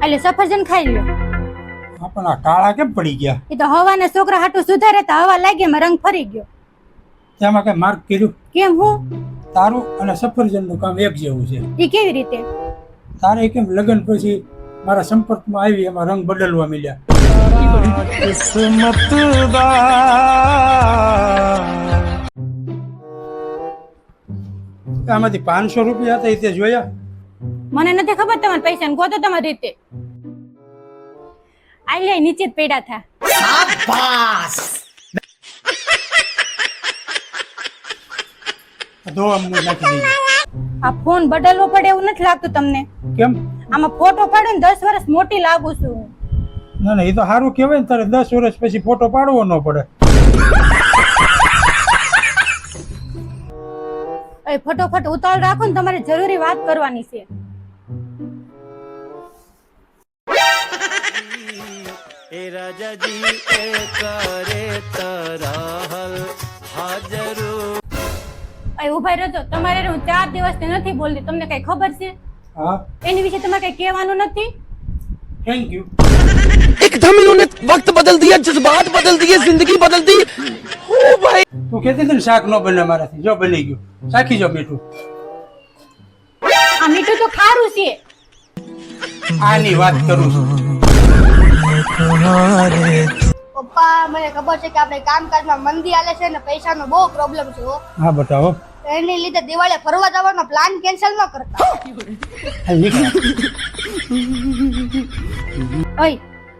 એટલે સફરજન ખાઈ લ્યો. પણ આ કાળા કેમ પડી ગયા? એ તો હવાના છોકરા હાટું સુધારે તો હવા લાગી એમાં રંગ ફરી ગયો. તેમાં કઈ માર્ક કર્યું? કેમ હું? તારું અને સફરજનનું કામ એક જેવું છે. એ કેવી રીતે? તારે કેમ લગ્ન પછી મારા સંપર્કમાં આવી એમાં રંગ બદલવા મળ્યા. આમાંથી 500 રૂપિયા હતા તે જોયા? મને નથી ખબર તમારા પૈસા ગોતો તમારી રીતે. આ લે નીચે જ પડ્યા થા. દો અમને નાખી દીધી. આ ફોન બદલવો પડે એવું નથી લાગતું તમને? કેમ? આમાં ફોટો પાડો ને 10 વર્ષ મોટી લાગુ છું. ના ના, એ તો સારું કહેવાય ને, તારે 10 વર્ષ પછી ફોટો પાડવો ન પડે. એ ફટોફટ ઉતાવળ રાખો ને, તમારે જરૂરી વાત કરવાની છે. એ રાજાજી એ કરે તરાહલ હાજરો. એ ઉભા રહેજો. તમારે હું 4 દિવસથી નથી બોલતી. તમને કઈ ખબર છે? હા, એની વિશે તમારે કઈ કહેવાનું નથી? Thank you. एकदम इन्होंने वक्त बदल दिया, जज्बात बदल दिए, जिंदगी बदल दी. ओ भाई તું કહેતી હતી ને શાક ન બને મારાથી, જો બની ગયું. શાખી જો મીઠું. આ મીઠું તો ખારું છે. આની વાત કરું છું. પપ્પા મને ખબર છે કે આપણે કામકાજમાં મંદી આલે છે ને પૈસાનો બહુ પ્રોબ્લેમ છે હો. હા બતાવો. એની લીધે દિવાળીએ ફરવા જવાનો પ્લાન કેન્સલ ન કરતા. ઓય,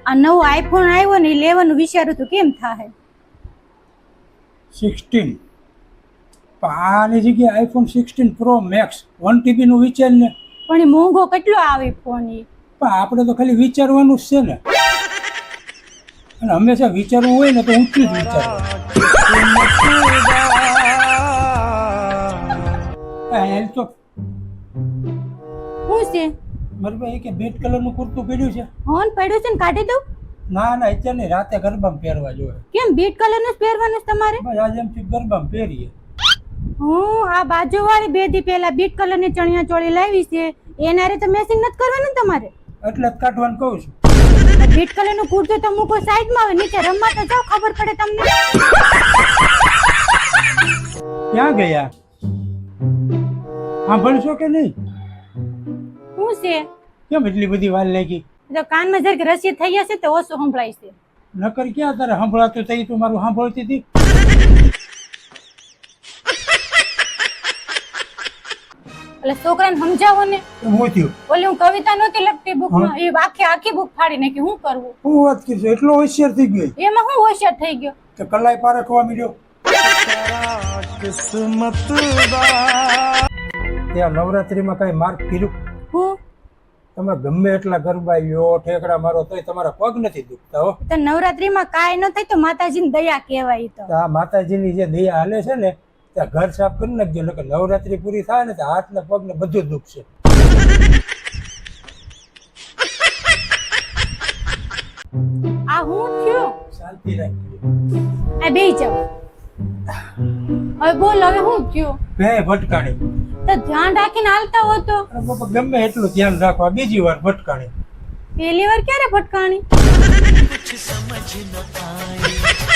આ નવો આઈફોન આવ્યો ને એ લેવાનું વિચારું તો કેમ થાય? 16. આની જગ્યાએ આઈફોન 16 પ્રો મેક્સ 1 TB નું વિચાર ને. પણ એ મોંઘો કેટલો આવે ફોન? એ પણ આપણે તો ખાલી વિચારવાનું જ છે ને, અને હંમેશા વિચારવું હોય ને તો ઊંચું જ વિચારવું. તો શું છે? મારી ભાઈ કે બેટ કલરનું કુર્તું પહેર્યું છે. હોન પડ્યું છે ને કાઢી દઉં? ના ના, અત્યારે નહીં, રાતે ગરબામાં પહેરવા જોઈએ. કેમ બીટ કલર નું જ પહેરવાનું છે તમારે? બસ આજે એમ ગરબામાં પહેરીએ. હું આ બાજુવાળી 2 દી પહેલા બીટ કલર ની ચણિયા ચોળી લાવી છે. એના રે તો મેચિંગ નથી કરવાનું ને તમારે? એટલે જ કાઢવાનું કહું છું. બીટ કલર નું કુર્તું તો મૂકો સાઈડમાં આવે, નીચે રમવા તો જાઓ, ખબર પડે તમને. ક્યાં ગયા? સાંભળશો કે નહીં? શું છે? કેમ એટલી બધી વાર લાગી? તો કાનમાં જરીક રસી થઈ જશે તો ઓછું સંભળાય છે. નકર ક્યાં તારે સાંભળાતું થઈ? તું મારું સાંભળતી હતી. એટલે છોકરાને સમજાવો ને. હું થયું? ઓલી હું કવિતા નહોતી લખતી બુકમાં, એ આખી બુક ફાડી નાખી. શું કરવું? હું વાત કરીશ, એટલો હોશિયાર થઈ ગયો એમાં હું હોશિયાર થઈ ગયો? કે કલાઈ પારખવા મળ્યો. ત્યાં નવરાત્રીમાં કઈ માર્ક કર્યું? હું તમે ગમે એટલા ગરબા યો ઠેકડા મારો તોય તમારા પગ નથી દુખતા હો. તો નવરાત્રીમાં કાંઈ ન થાય તો માતાજીની દયા કહેવાય. તો આ માતાજીની જે દયા હાલે છે ને, ત્યાં ઘર સાફ કરી નાખજો, નકર નવરાત્રી પૂરી થાય ને તો હાથ ને પગ ને બધું જ દુખશે. આ હું થયું? શાંતિ રાખજો. આ બેહી જાઓ. હવે બોલ, હવે હું થયું? બે ભટકાણી. તો ધ્યાન રાખીને હાલતા હો તો. અરે બાપા, ગમે એટલું ધ્યાન રાખવા, બીજી વાર ભટકાણી. પહેલી વાર ક્યારે ભટકાણી? कुछ समझ न पाए